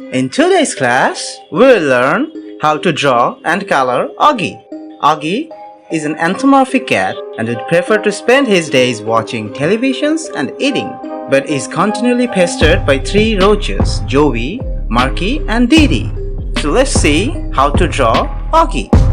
In today's class, we'll learn how to draw and color Oggy. Oggy is an anthropomorphic cat and would prefer to spend his days watching televisions and eating, but is continually pestered by three roaches, Joey, Marky, and Dee Dee. So let's see how to draw Oggy.